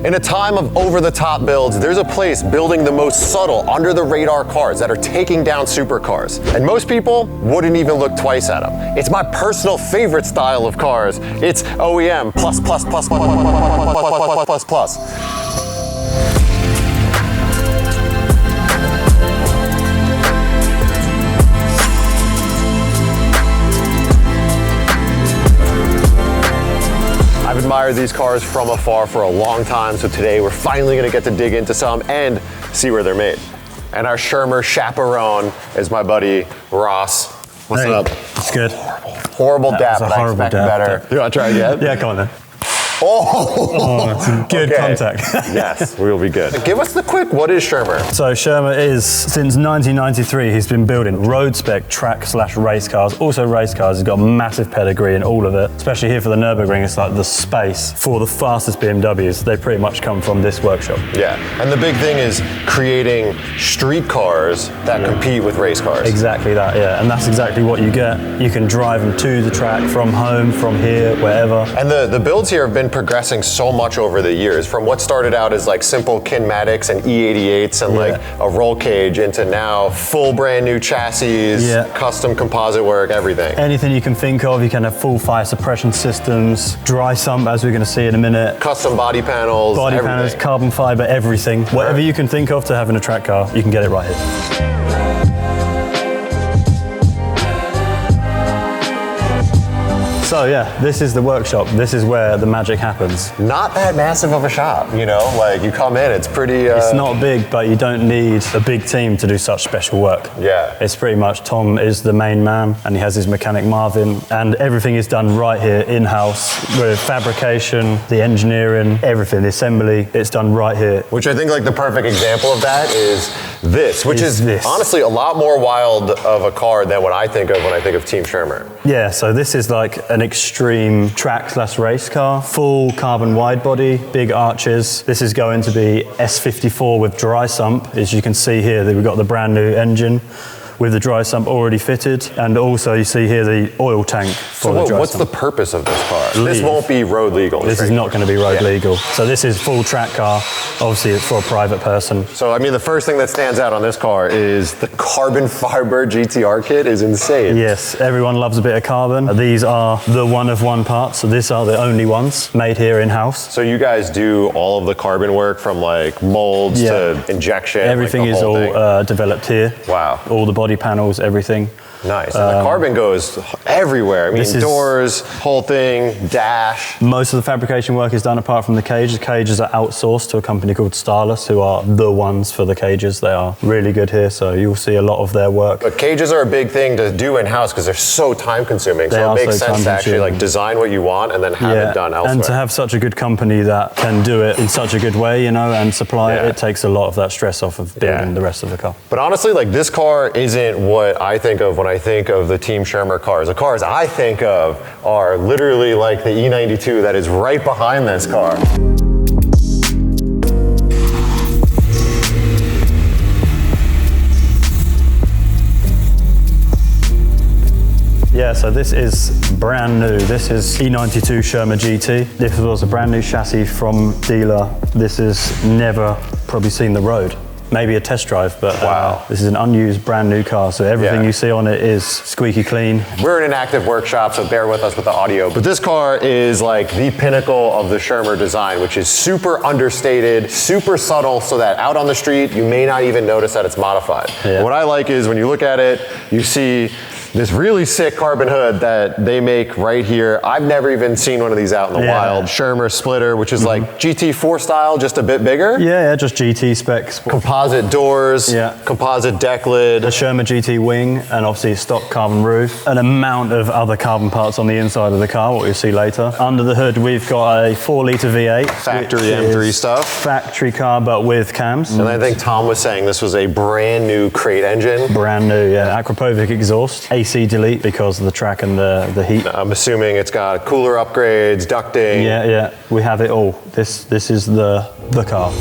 In a time of over-the-top builds, there's a place building the most subtle, under-the-radar cars that are taking down supercars. And most people wouldn't even look twice at them. It's my personal favorite style of cars. It's OEM plus, plus, plus, plus, plus, plus, plus, plus. I've admired these cars from afar for a long time, so today we're finally gonna get to dig into some and see where they're made. And our Shurmer chaperone is my buddy, Ross. What's up? It's good. Horrible dap, but I expect better. You wanna try again? Yeah, come on then. Oh, it's good contact. Yes, we'll be good. Give us the quick, what is Shurmer? So Shurmer is, since 1993, he's been building road spec track/race cars, also race cars. He's got a massive pedigree in all of it, especially here for the Nürburgring. It's like the space for the fastest BMWs. They pretty much come from this workshop. Yeah, and the big thing is creating street cars that compete with race cars. Exactly that, yeah, and that's exactly what you get. You can drive them to the track from home, from here, wherever. And the builds here have been progressing so much over the years, from what started out as like simple Kinmatics and E88s and like a roll cage into now full brand new chassis, custom composite work, everything. Anything you can think of. You can have full fire suppression systems, dry sump, as we're going to see in a minute. Custom body panels, panels, carbon fiber, everything. Whatever you can think of to have in a track car, you can get it right here. So yeah, this is the workshop. This is where the magic happens. Not that massive of a shop, you know? Like you come in, it's pretty... It's not big, but you don't need a big team to do such special work. Yeah. It's pretty much Tom is the main man and he has his mechanic Marvin, and everything is done right here in-house with fabrication, the engineering, everything, the assembly, it's done right here. Which I think like the perfect example of that is this, which is honestly a lot more wild of a car than what I think of when I think of Team Schirmer. Yeah, so this is like an extreme track/race car, full carbon wide body, big arches. This is going to be S54 with dry sump. As you can see here, we've got the brand new engine with the dry sump already fitted, and also you see here the oil tank for the dry sump. What's the purpose of this car? This won't be road legal. This is not going to be road legal. So this is full track car. Obviously it's for a private person. So I mean the first thing that stands out on this car is the carbon fiber GTR kit is insane. Yes, everyone loves a bit of carbon. These are the one-of-one parts, so these are the only ones made here in-house. So you guys do all of the carbon work from like molds to injection? Everything like is all developed here. Wow. All the body panels, everything. Nice, and the carbon goes everywhere. I mean, doors, whole thing, dash. Most of the fabrication work is done apart from the cage. The cages are outsourced to a company called Starless, who are the ones for the cages. They are really good here, so you'll see a lot of their work. But cages are a big thing to do in-house because they're so time-consuming. So it makes sense to actually like design what you want and then have it done elsewhere. And to have such a good company that can do it in such a good way, you know, and supply it, it takes a lot of that stress off of building the rest of the car. But honestly, like this car isn't what I think of when I think of the Team Schirmer cars. The cars I think of are literally like the E92 that is right behind this car. Yeah, so this is brand new. This is E92 Schirmer GT. This was a brand new chassis from dealer. This has never probably seen the road. Maybe a test drive, but this is an unused brand new car, so everything you see on it is squeaky clean. We're in an active workshop, so bear with us with the audio. But this car is like the pinnacle of the Schirmer design, which is super understated, super subtle, so that out on the street, you may not even notice that it's modified. Yeah. What I like is when you look at it, you see this really sick carbon hood that they make right here. I've never even seen one of these out in the wild. Schirmer splitter, which is like GT4 style, just a bit bigger. Yeah, just GT specs. Composite doors, composite deck lid. The Schirmer GT wing, and obviously stock carbon roof. An amount of other carbon parts on the inside of the car, what you'll see later. Under the hood, we've got a 4-litre V8. Factory M3 stuff. Factory car, but with cams. And I think Tom was saying this was a brand new crate engine. Brand new, yeah. Akrapovic exhaust. AC delete because of the track and the heat. I'm assuming it's got cooler upgrades, ducting. Yeah, we have it all. This is the car.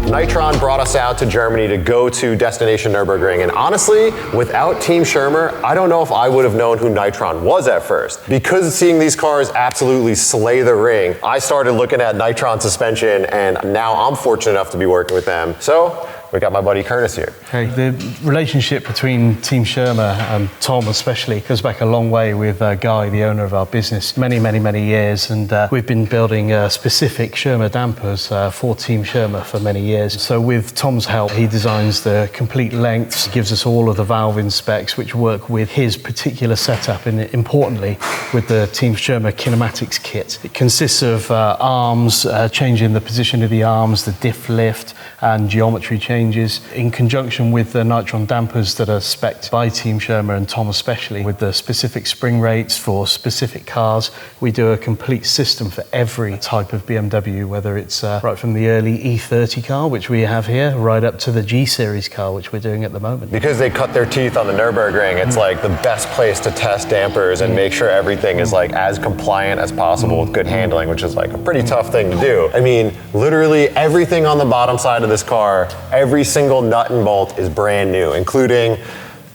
Nitron brought us out to Germany to go to Destination Nürburgring, and honestly, without Team Schirmer, I don't know if I would have known who Nitron was at first. Because seeing these cars absolutely slay the ring, I started looking at Nitron Suspension, and now I'm fortunate enough to be working with them. So we got my buddy Curtis here. Okay, the relationship between Team Schirmer and Tom especially goes back a long way with Guy, the owner of our business, many years, and we've been building specific Schirmer dampers for Team Schirmer for many years. So with Tom's help, he designs the complete lengths, gives us all of the valve specs which work with his particular setup, and importantly with the Team Schirmer kinematics kit. It consists of arms, changing the position of the arms, the diff lift and geometry changes, in conjunction with the Nitron dampers that are spec'd by Team Schirmer and Tom especially, with the specific spring rates for specific cars. We do a complete system for every type of BMW, whether it's right from the early E30 car, which we have here, right up to the G Series car, which we're doing at the moment. Because they cut their teeth on the Nürburgring, it's like the best place to test dampers and make sure everything is like as compliant as possible with good handling, which is like a pretty tough thing to do. I mean, literally everything on the bottom side of this car, every single nut and bolt is brand new, including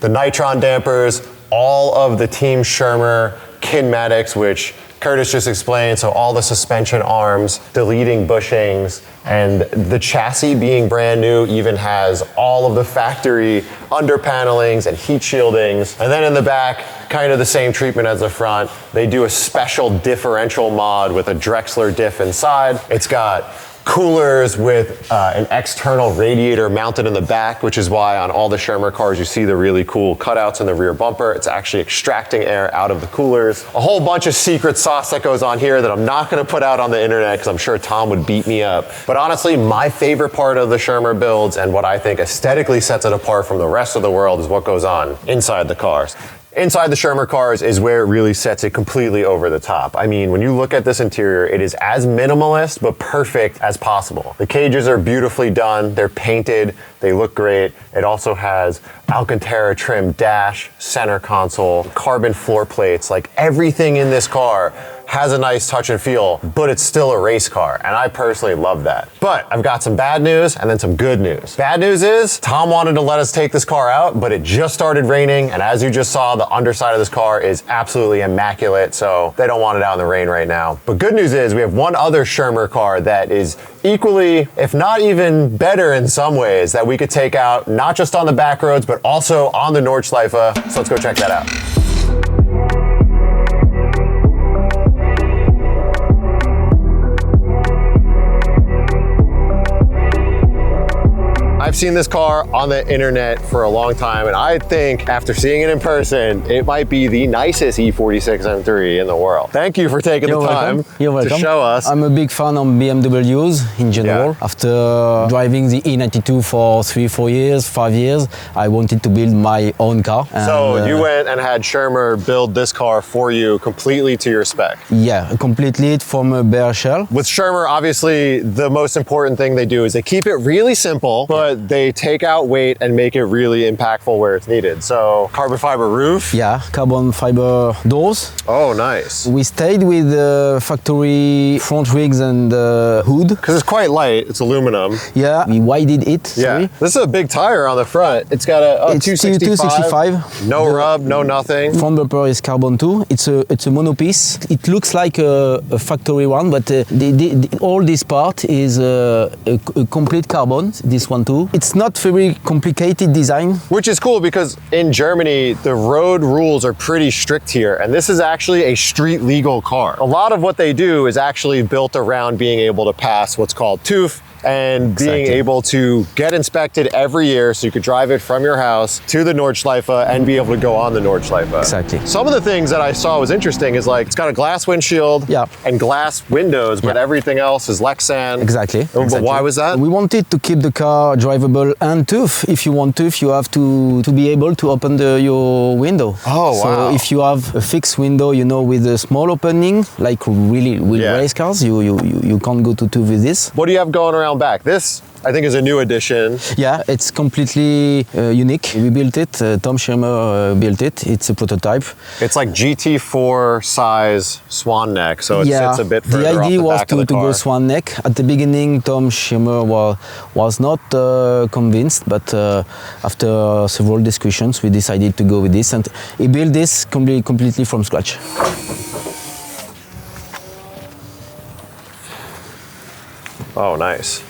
the Nitron dampers, all of the Team Schirmer kinematics, which Curtis just explained, so all the suspension arms, deleting bushings, and the chassis being brand new even has all of the factory under panelings and heat shieldings. And then in the back, kind of the same treatment as the front. They do a special differential mod with a Drexler diff inside. It's got coolers with an external radiator mounted in the back, which is why on all the Schirmer cars you see the really cool cutouts in the rear bumper. It's actually extracting air out of the coolers. A whole bunch of secret sauce that goes on here that I'm not gonna put out on the internet because I'm sure Tom would beat me up. But honestly, my favorite part of the Schirmer builds and what I think aesthetically sets it apart from the rest of the world is what goes on inside the cars. Inside the Schirmer cars is where it really sets it completely over the top. I mean, when you look at this interior, it is as minimalist but perfect as possible. The cages are beautifully done, they're painted, they look great. It also has Alcantara trim dash, center console, carbon floor plates, like everything in this car has a nice touch and feel, but it's still a race car, and I personally love that. But I've got some bad news and then some good news. Bad news is, Tom wanted to let us take this car out, but it just started raining, and as you just saw, the underside of this car is absolutely immaculate, so they don't want it out in the rain right now. But good news is, we have one other Schirmer car that is equally, if not even better in some ways, that we could take out, not just on the back roads, but also on the Nordschleife. So let's go check that out. I've seen this car on the internet for a long time, and I think after seeing it in person, it might be the nicest E46 M3 in the world. Thank you for taking the time to show us. I'm a big fan of BMWs in general. Yeah. After driving the E92 for 3-4 years, 5 years, I wanted to build my own car. So you went and had Schirmer build this car for you completely to your spec? Yeah, completely from a bare shell. With Schirmer, obviously, the most important thing they do is they keep it really simple, but they take out weight and make it really impactful where it's needed. So carbon fiber roof. Yeah, carbon fiber doors. Oh, nice. We stayed with factory front rigs and hood. Because it's quite light, it's aluminum. Yeah, we widened it. Yeah, sorry. this is a big tire on the front. It's got a 265. No rub, no nothing. Front bumper is carbon too. It's a monopiece. It looks like a factory one, but all this part is a complete carbon. This one too. It's not very complicated design. Which is cool because in Germany, the road rules are pretty strict here, and this is actually a street legal car. A lot of what they do is actually built around being able to pass what's called TÜV, and being able to get inspected every year so you could drive it from your house to the Nordschleife and be able to go on the Nordschleife. Exactly. Some of the things that I saw was interesting is like, it's got a glass windshield and glass windows, but everything else is Lexan. Exactly. But why was that? We wanted to keep the car drivable and TÜV. If you want TÜV, you have to be able to open your window. Oh, wow. So if you have a fixed window, you know, with a small opening, like really race cars, you can't go to TÜV with this. What do you have going around around back. This, I think, is a new addition. Yeah, it's completely unique. We built it, Tom Schirmer built it. It's a prototype. It's like GT4 size swan neck, so it sits a bit further the idea off the was back of the to car. go swan neck. At the beginning, Tom Schirmer was not convinced, but after several discussions, we decided to go with this, and he built this completely from scratch. Oh, nice.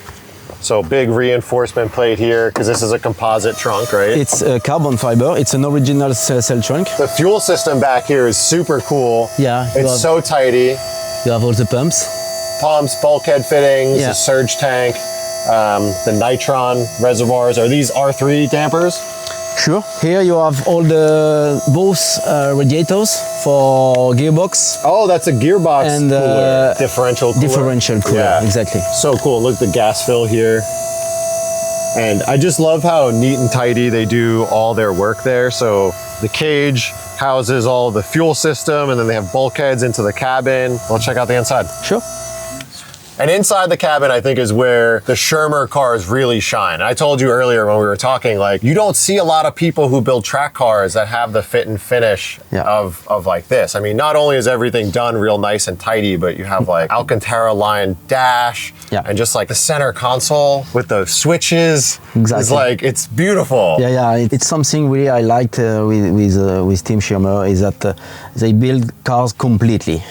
So big reinforcement plate here, because this is a composite trunk, right? It's carbon fiber. It's an original cell trunk. The fuel system back here is super cool. Yeah, It's so tidy. You have all the pumps. Pumps, bulkhead fittings, Yeah. a surge tank, the Nitron reservoirs. Are these R3 dampers? Sure. Here you have all both radiators for gearbox. Oh, that's a gearbox And, cooler. Differential cooler. Differential cooler, Yeah. exactly. So cool. Look at the gas fill here. And I just love how neat and tidy they do all their work there. So the cage houses all the fuel system, and then they have bulkheads into the cabin. We'll check out the inside. Sure. And inside the cabin, I think, is where the Schirmer cars really shine. I told you earlier when we were talking, like, you don't see a lot of people who build track cars that have the fit and finish of like this. I mean, not only is everything done real nice and tidy, but you have like Alcantara line dash and just like the center console with the switches. Exactly. It's like, it's beautiful. Yeah. It's something really I liked with Team Schirmer is that they build cars completely,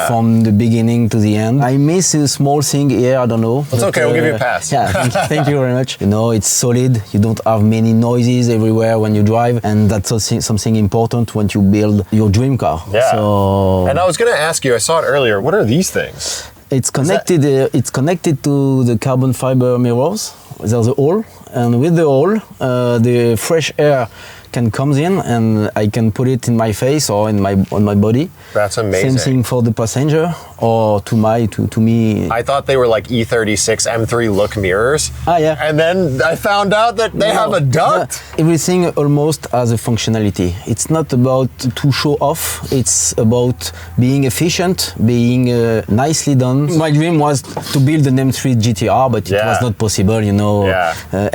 from the beginning to the end. I miss a small thing here, I don't know. It's okay, we'll give you a pass. Yeah, thank you very much. It's solid. You don't have many noises everywhere when you drive, and that's something important when you build your dream car. Yeah. So, and I was going to ask you, I saw it earlier, what are these things? it's connected. It's connected to the carbon fiber mirrors. There's a hole, and with the hole, the fresh air can come in, and I can put it in my face or on my body. That's amazing. Same thing for the passenger or to me. I thought they were like E46 M3 look mirrors. Yeah. And then I found out that they have a duct. Everything almost has a functionality. It's not about to show off. It's about being efficient, being nicely done. My dream was to build an M3 GTR, but it was not possible,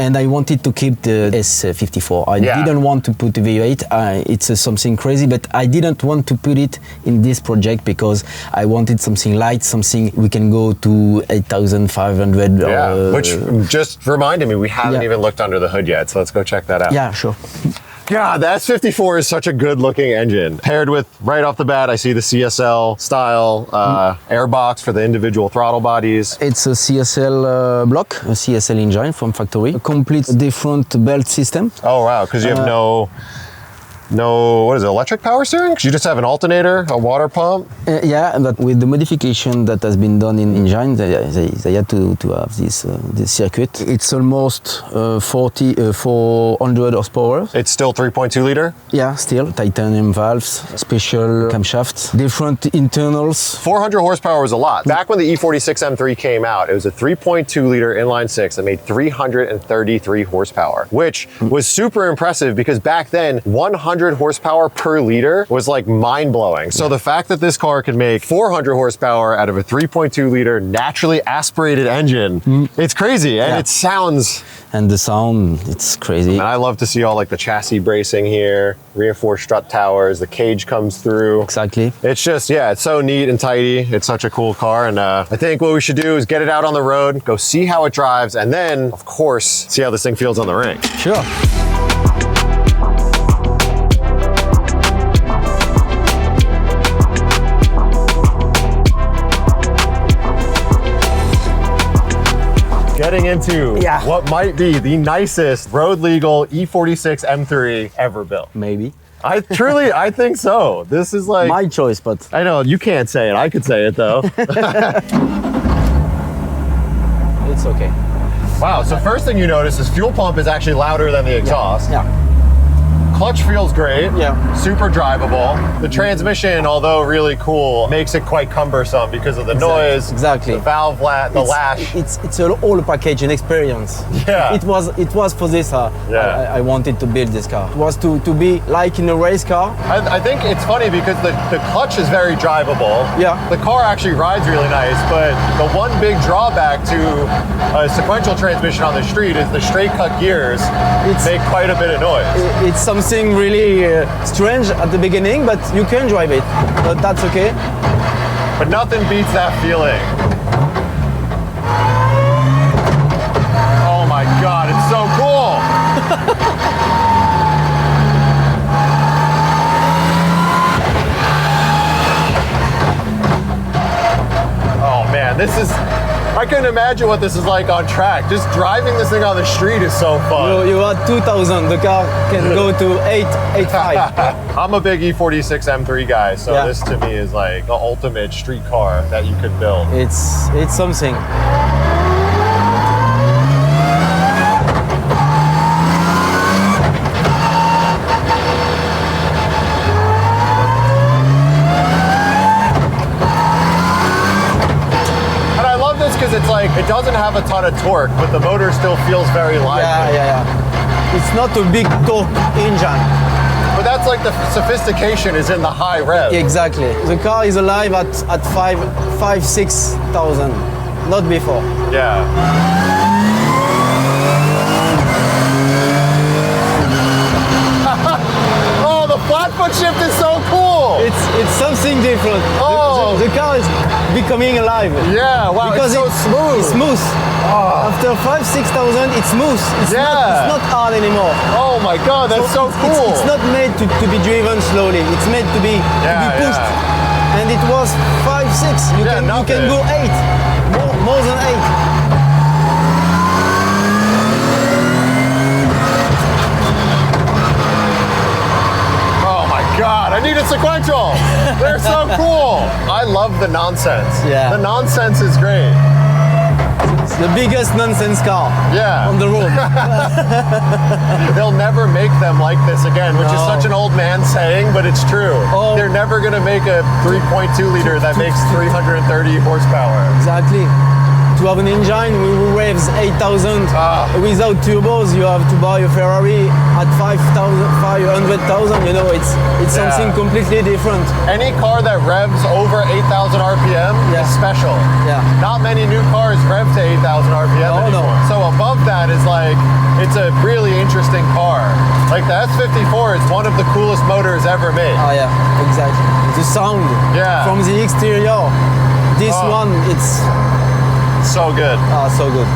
and I wanted to keep the S54. I didn't want to put the V8. It's something crazy, but I didn't want to put it in this project because I wanted something light, something we can go to 8,500. Which just reminded me, we haven't even looked under the hood yet, so let's go check that out. Yeah, sure. God, the S54 is such a good looking engine. Paired with, right off the bat, I see the CSL style airbox for the individual throttle bodies. It's a CSL block, a CSL engine from factory. A complete different belt system. Oh wow, because you have no, what is it, electric power steering? Because you just have an alternator, a water pump. But with the modification that has been done in engine, they had to have this circuit. It's almost 400 horsepower. It's still 3.2 liter? Yeah, still. Titanium valves, special camshafts, different internals. 400 horsepower is a lot. Back when the E46 M3 came out, it was a 3.2 liter inline six that made 333 horsepower, which was super impressive because back then, 100 horsepower per liter was like mind-blowing. So the fact that this car could make 400 horsepower out of a 3.2 liter naturally aspirated engine, it's crazy. And it sounds... And the sound, it's crazy. And I love to see all like the chassis bracing here, reinforced strut towers, the cage comes through. Exactly. It's just, it's so neat and tidy. It's such a cool car. And I think what we should do is get it out on the road, go see how it drives, and then, of course, see how this thing feels on the ring. Sure. Getting into what might be the nicest road legal E46 M3 ever built. Maybe. I think so. This is like... My choice, but... I know, you can't say it. I could say it though. It's okay. Wow, so first thing you notice is fuel pump is actually louder than the exhaust. Yeah. Clutch feels great. Yeah. Super drivable. The transmission, although really cool, makes it quite cumbersome because of the noise. Exactly. The valve lash. It's a whole package, an experience. Yeah. It was for this I wanted to build this car. It was to be like in a race car. I think it's funny because the clutch is very drivable. Yeah. The car actually rides really nice, but the one big drawback to a sequential transmission on the street is the straight cut gears make quite a bit of noise. It's something really strange at the beginning, but you can drive it. But that's okay. But nothing beats that feeling. Oh my God, it's so cool. Oh man, this is, I couldn't imagine what this is like on track. Just driving this thing on the street is so fun. You are 2000, the car can go to 885. I'm a big E46 M3 guy, so Yeah. this to me is like the ultimate street car that you could build. It's something. Because it's like, it doesn't have a ton of torque, but the motor still feels very lively. Yeah. It's not a big torque engine. But that's like the sophistication is in the high rev. Exactly. The car is alive at 6,000, not before. Yeah. Oh, the flat foot shift is so cool. It's something different. Oh. The car is becoming alive. Yeah, wow, Because it's so smooth. It's smooth. Oh. After 5,000-6,000, it's smooth. It's not hard anymore. Oh my God, that's so cool. It's not made to be driven slowly. It's made to be pushed. Yeah. And it was 5-6. You can go 8. More than 8. God, I need a sequential. They're so cool. I love the nonsense. Yeah. The nonsense is great. It's the biggest nonsense car on the road. They'll never make them like this again, which is such an old man saying, but it's true. Oh. They're never going to make a 3.2 liter that makes 330 horsepower. Exactly. To have an engine with waves 8,000 without turbos, you have to buy a Ferrari at 500,000. You know, it's something completely different. Any car that revs over 8,000 RPM is special. Yeah. Not many new cars rev to 8,000 RPM anymore. No. So above that is like, it's a really interesting car. Like the S54 is one of the coolest motors ever made. Oh yeah, exactly. The sound from the exterior. This one, it's so good. so good.